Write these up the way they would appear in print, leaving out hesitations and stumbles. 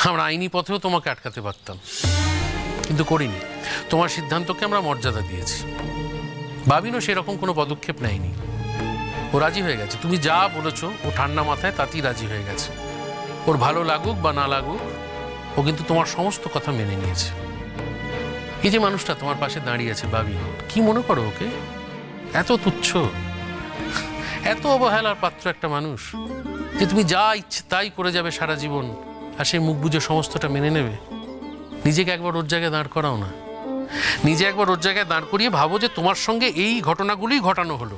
আমরা আইনি পথেও তোমাকে আটকাতে পারতাম, কিন্তু করিনি। তোমার সিদ্ধান্তকে আমরা মর্যাদা দিয়েছি। বাবিনও সেরকম কোনো পদক্ষেপ নেয়নি, ও রাজি হয়ে গেছে। তুমি যা বলেছো ও ঠান্ডা মাথায় তাতেই রাজি হয়ে গেছে। ওর ভালো লাগুক বা না লাগুক, ও কিন্তু তোমার সমস্ত কথা মেনে নিয়েছে। এই যে মানুষটা তোমার পাশে দাঁড়িয়ে আছে বাবিন, কি মনে করো ওকে? এত তুচ্ছ, এত অবহেলার পাত্র একটা মানুষ যে তুমি যা ইচ্ছে তাই করে যাবে সারা জীবন, আর সে মুখ বুঝে সমস্তটা মেনে নেবে? নিজেকে একবার ওর জায়গায় দাঁড় করাও না। নিজে একবার ওর জায়গায় দাঁড় করিয়ে ভাবো যে তোমার সঙ্গে এই ঘটনাগুলোই ঘটানো হলো,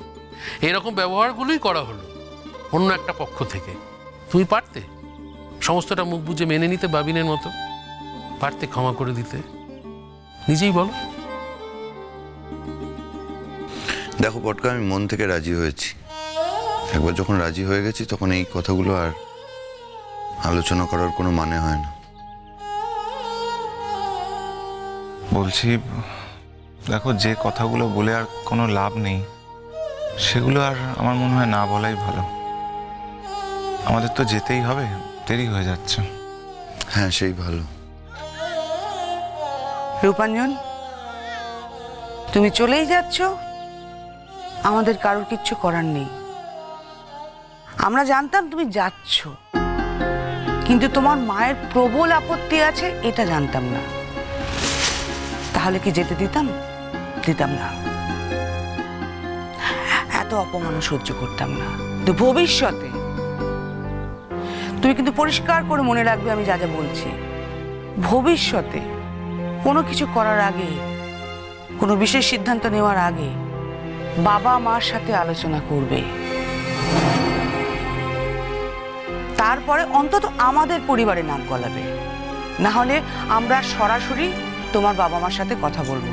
এরকম ব্যবহারগুলোই করা হলো অন্য একটা পক্ষ থেকে। তুমি পারতে সমস্তটা মুখ বুঝে মেনে নিতে বাবিনের মতো? পারতে ক্ষমা করে দিতে? নিজেই বলো। দেখো পটকা, আমি মন থেকে রাজি হয়েছি। একবার যখন রাজি হয়ে গেছি তখন এই কথাগুলো আর আলোচনা করার কোনো মানে হয় না। বলছি, দেখো যে কথাগুলো বলে আর কোনো লাভ নেই, সেগুলো আর আমার মনে হয় না বলাই ভালো। আমাদের তো যেতেই হবে, দেরি হয়ে যাচ্ছে। হ্যাঁ, সেই ভালো। রূপাঞ্জন, তুমি চলেই যাচ্ছ, আমাদের কারোর কিচ্ছু করার নেই। আমরা জানতাম তুমি যাচ্ছ, কিন্তু তোমার মায়ের প্রবল আপত্তি আছে এটা জানতাম না। তাহলে কি যেতে দিতাম? দিতাম না। এত অপমান সহ্য করতাম না। তো ভবিষ্যতে তুমি কিন্তু পরিষ্কার করে মনে রাখবে আমি যা যা বলছি। ভবিষ্যতে কোনো কিছু করার আগে, কোনো বিশেষ সিদ্ধান্ত নেওয়ার আগে বাবা মার সাথে আলোচনা করবে, তারপরে অন্তত আমাদের পরিবারে নাক গলাবে। না হলে আমরা সরাসরি তোমার বাবা মার সাথে কথা বলবো,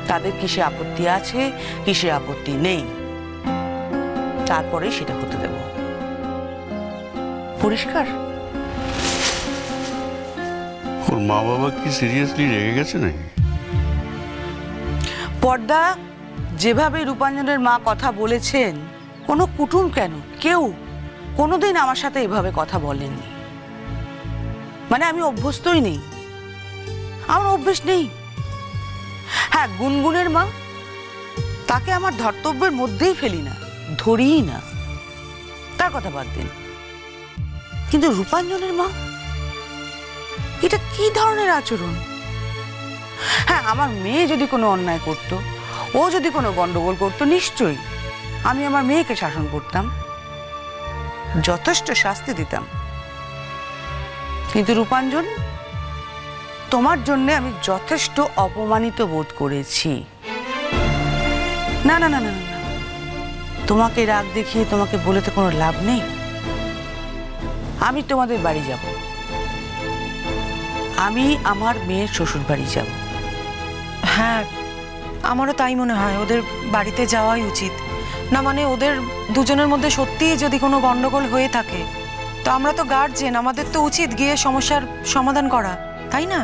তাদের কিসে আপত্তি আছে কিসে আপত্তি নেই, তারপরে সেটা হতে দেব। পরিষ্কার? ওর মা বাবা কি সিরিয়াসলি রেগে গেছে নাকি? পর্দা, যেভাবে রূপাঞ্জনের মা কথা বলেছেন, কোনো কুটুম কেন কেউ কোনোদিন আমার সাথে এভাবে কথা বলেননি। মানে আমি অভ্যস্তই নেই, আমার অভ্যেস নেই। হ্যাঁ, গুনগুনের মা, তাকে আমার ধর্তব্যের মধ্যেই ফেলি না, ধরিই না, তার কথা বাদ দিন। কিন্তু রূপাঞ্জনের মা, এটা কি ধরনের আচরণ? হ্যাঁ, আমার মেয়ে যদি কোনো অন্যায় করতো, ও যদি কোনো গন্ডগোল করতো, নিশ্চয়ই আমি আমার মেয়েকে শাসন করতাম, যথেষ্ট শাস্তি দিতাম। কিন্তু রূপাঞ্জন, তোমার জন্য আমি যথেষ্ট অপমানিত বোধ করেছি। না না না না না, তোমাকে রাগ দেখিয়ে তোমাকে বলে তো কোনো লাভ নেই। আমি তোমাদের বাড়ি যাব, আমি আমার মেয়ের শ্বশুর বাড়ি যাব। হ্যাঁ, আমারও তাই মনে হয়, ওদের বাড়িতে যাওয়াই উচিত। না মানে ওদের দুজনের মধ্যে সত্যিই যদি কোনো গন্ডগোল হয়ে থাকে, তো আমরা তো গার্জেন, আমাদের তো উচিত গিয়ে সমস্যার সমাধান করা, তাই না?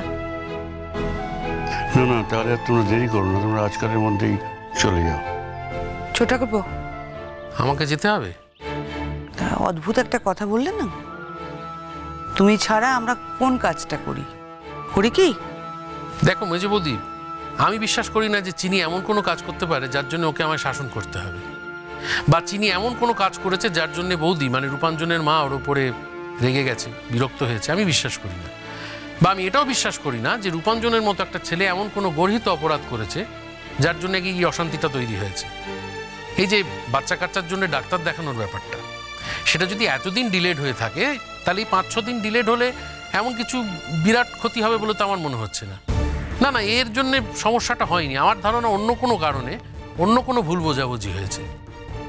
না না, তাহলে আর তোমরা দেরি করো না, তোমরা আজকালের মধ্যেই চলে যাও। ছোট কাকু, আমাকে যেতে হবে? তা অদ্ভুত একটা কথা বললে না, তুমি ছাড়া আমরা কোন কাজটা করি, করি কি? দেখো মেজো বৌদি, আমি বিশ্বাস করি না যে চিনি এমন কোনো কাজ করতে পারে যার জন্য ওকে আমায় শাসন করতে হবে, বা চিনি এমন কোনো কাজ করেছে যার জন্য বৌদি মানে রূপাঞ্জনের মা ওর উপরে রেগে গেছে, বিরক্ত হয়েছে। আমি বিশ্বাস করি না। বা আমি এটাও বিশ্বাস করি না যে রূপাঞ্জনের মতো একটা ছেলে এমন কোনো গর্হিত অপরাধ করেছে যার জন্য কি অশান্তিটা তৈরি হয়েছে। এই যে বাচ্চা কাচ্চার জন্য ডাক্তার দেখানোর ব্যাপারটা, সেটা যদি এতদিন ডিলেড হয়ে থাকে, তাহলে এই 5-6 দিন ডিলেড হলে এমন কিছু বিরাট ক্ষতি হবে বলে তো আমার মনে হচ্ছে না। না না, এর জন্য সমস্যাটা হয়নি। আমার ধারণা অন্য কোনো কারণে, অন্য কোনো ভুল বোঝাবুঝি হয়েছে।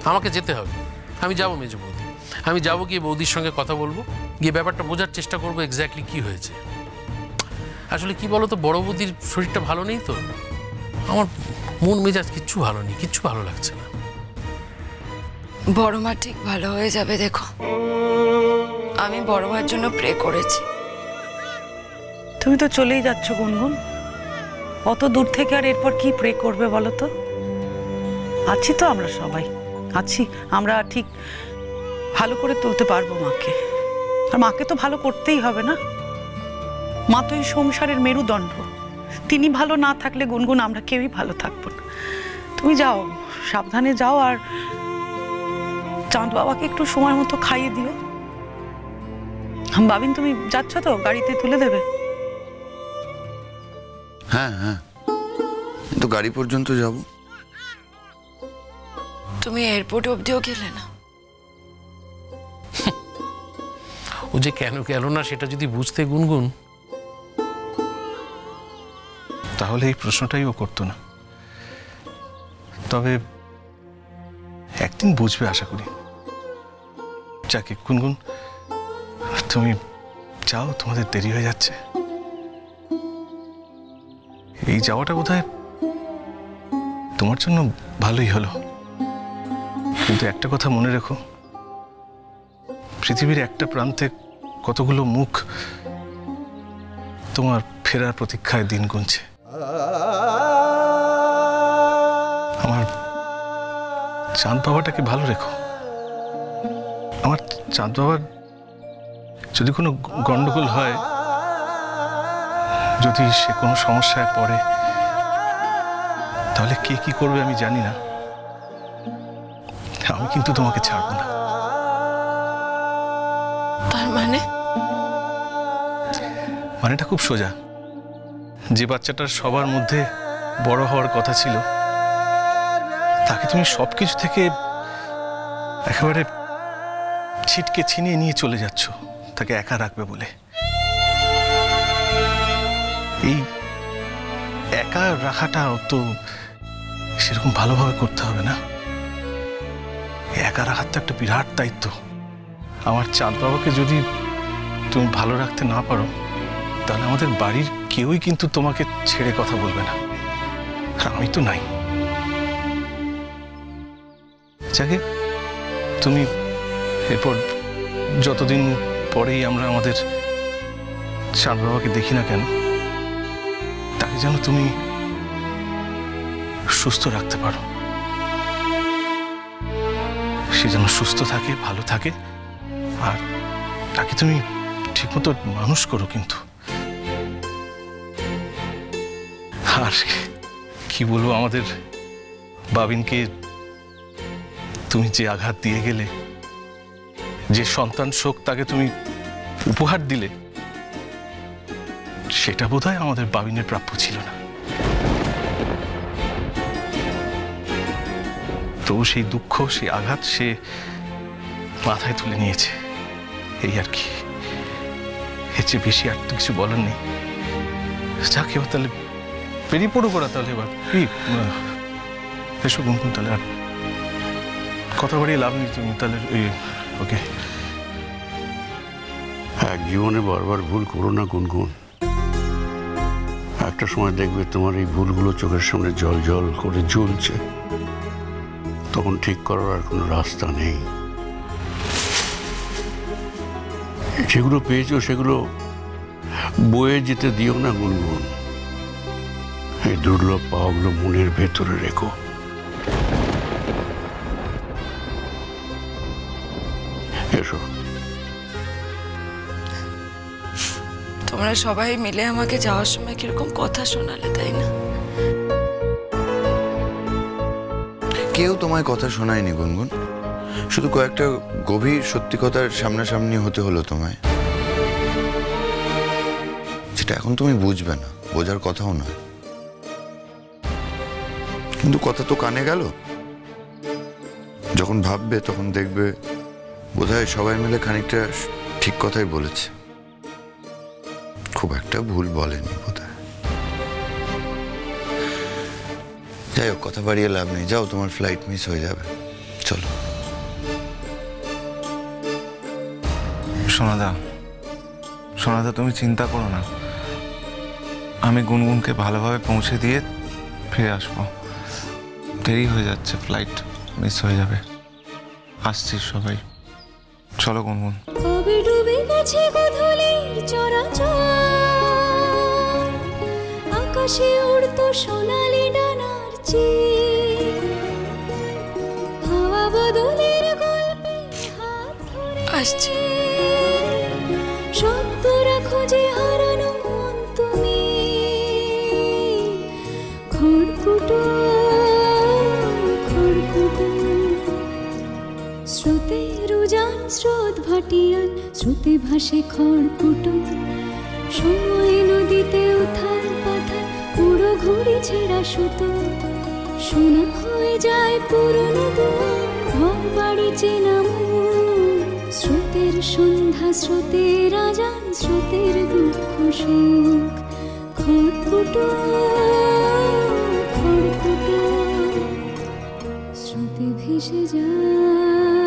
আমাকে যেতে হবে, আমি যাবো মেজো বৌদি, আমি যাবো, গিয়ে বৌদির সঙ্গে কথা বলবো, গিয়ে ব্যাপারটা বোঝার চেষ্টা করবো এক্স্যাক্টলি কি হয়েছে। আসলে কি বলো তো, বড় বৌদির শরীরটা ভালো নেই, তো আমার মন মেজাজ কিচ্ছু ভালো নেই, কিচ্ছু ভালো লাগছে না। বড় মা ঠিক ভালো হয়ে যাবে, দেখো আমি বড় মার জন্য প্রে করেছি। তুমি তো চলেই যাচ্ছ গুনগুন, অত দূর থেকে আর এরপর কি প্রে করবে বলো তো? আছি তো আমরা সবাই, আছি আমরা, ঠিক ভালো করে তুলতে পারবো মাকে। আর মাকে তো ভালো করতেই হবে না? মা তো এই সংসারের মেরুদণ্ড, তিনি ভালো না থাকলে গুনগুন আমরা কেউই ভালো থাকবো না। তুমি যাও, সাবধানে যাও, আর চাঁদ বাবাকে একটু সময় মতো খাইয়ে দিও। বাবিন, তুমি যাচ্ছ তো? গাড়িতে তুলে দেবে? হ্যাঁ হ্যাঁ, তো গাড়ি পর্যন্ত যাব। তুমি এয়ারপোর্ট অবধিও গেলে না? ও যে কেন গেল না সেটা যদি বুঝতে গুনগুন, তাহলে এই প্রশ্নটাই ও করতো না। তবে একদিন বুঝবে আশা করি। যাকে গুনগুন, তুমি যাও, তোমাদের দেরি হয়ে যাচ্ছে। এই যাওয়াটা বোধহয় তোমার জন্য ভালোই হলো। কিন্তু একটা কথা মনে রেখো, পৃথিবীর একটা প্রান্তে কতগুলো মুখ তোমার ফেরার প্রতীক্ষায় দিন গুনছে। আমার চাঁদ বাবাটাকে ভালো রেখো। আমার চাঁদ বাবার যদি কোনো গন্ডগোল হয়, যদি সে কোনো সমস্যায় পড়ে, তাহলে কে কি করবে আমি জানি না। আমি কিন্তু তোমাকে ছাড়বো না। তার মানেটা খুব সোজা। যে বাচ্চাটার সবার মধ্যে বড় হওয়ার কথা ছিল, তাকে তুমি সবকিছু থেকে একেবারে ছিটকে ছিনিয়ে নিয়ে চলে যাচ্ছ তাকে একা রাখবে বলে। এই একা রাখাটা তো সেরকম ভালোভাবে করতে হবে না। একা রাখার তো একটা বিরাট দায়িত্ব। আমার চাঁদ বাবাকে যদি তুমি ভালো রাখতে না পারো, তাহলে আমাদের বাড়ির কেউই কিন্তু তোমাকে ছেড়ে কথা বলবে না, আর আমি তো নাই। যাকে তুমি এরপর যতদিন পরেই আমরা আমাদের চাঁদ বাবাকে দেখি না কেন, তাকে যেন তুমি সুস্থ রাখতে পারো। সে যেন সুস্থ থাকে, ভালো থাকে, আর তাকে তুমি ঠিকমতো মানুষ করো। কিন্তু আর কি বলবো, আমাদের বাবিনকে তুমি যে আঘাত দিয়ে গেলে, যে সন্তান শোক তাকে তুমি উপহার দিলে, সেটা বোধহয় আমাদের বাবিনের প্রাপ্য ছিল না। তো সেই দুঃখ, সেই আঘাত সে মাথায় তুলে নিয়েছে, এই আর কি। এর চেয়ে বেশি আর তো কিছু বলার নেই। যাক, এবার তাহলে বেরিয়ে পড়ো করা। তাহলে এবার কি এসো গুনগুন, তাহলে আর কথা বাড়িয়ে লাভ নেই। তুমি তাহলে ওকে। এক জীবনে বারবার ভুল করো না গুনগুন। একটা সময় দেখবে তোমার এই ভুলগুলো চোখের সামনে জল জল করে জ্বলছে, তখন ঠিক করার আর কোনো রাস্তা নেই। যেগুলো পেয়েছো সেগুলো বয়ে যেতে দিও না গুনগুন। এই দুর্লভ পাওয়াগুলো মনের ভেতরে রেখো। এসো। তোমরা সবাই মিলে আমাকে যাওয়ার সময় কিরকম কথা শোনালে, তাই না? কেউ তোমায় কথা শোনায়নি গুনগুন, শুধু কয়েকটা গভীর সত্যি কথার সামনাসামনি হতে হলো তোমায়, যেটা এখন তুমি বুঝবে না, বোঝার কথাও নয়। কিন্তু কথা তো কানে গেল। যখন ভাববে তখন দেখবে বোধহয় সবাই মিলে খানিকটা ঠিক কথাই বলেছে, খুব একটা ভুল বলেনি বোধহয়। যাই হোক, কথা বাড়িয়ে লাভ নেই। যাও, তোমার ফ্লাইট মিস হয়ে যাবে। চলো। সোনাদা, তুমি চিন্তা করো না। আমি গুনগুনকে ভালোভাবে পৌঁছে দিয়ে ফিরে আসবো। দেরি হয়ে যাচ্ছে, ফ্লাইট মিস হয়ে যাবে। আসছি সবাই, চলো গুনগুন। কবে ডুবে গেছে গোধূলির চরাচর, আকাশে উড়তো সোনালি ডানার চিল, হাওয়া বদলের গল্পে হাত ধরে আসছি। শব্দরা খুঁজে হারানো উড়িয়ান, স্রোতে ভাসে খড়কুটো, সময় নদীতে উথাল পাথাল, পুরো ঘুড়ি ছেঁড়া সুতো, শোনা হয়ে যায় পুরনো দুয়ার, ঘর বাড়ি চেনা মুখ, স্রোতের সন্ধ্যা, স্রোতের আজান, স্রোতের দুঃখ সুখ, খড়কুটো খড়কুটো, স্রোতে ভেসে যায়।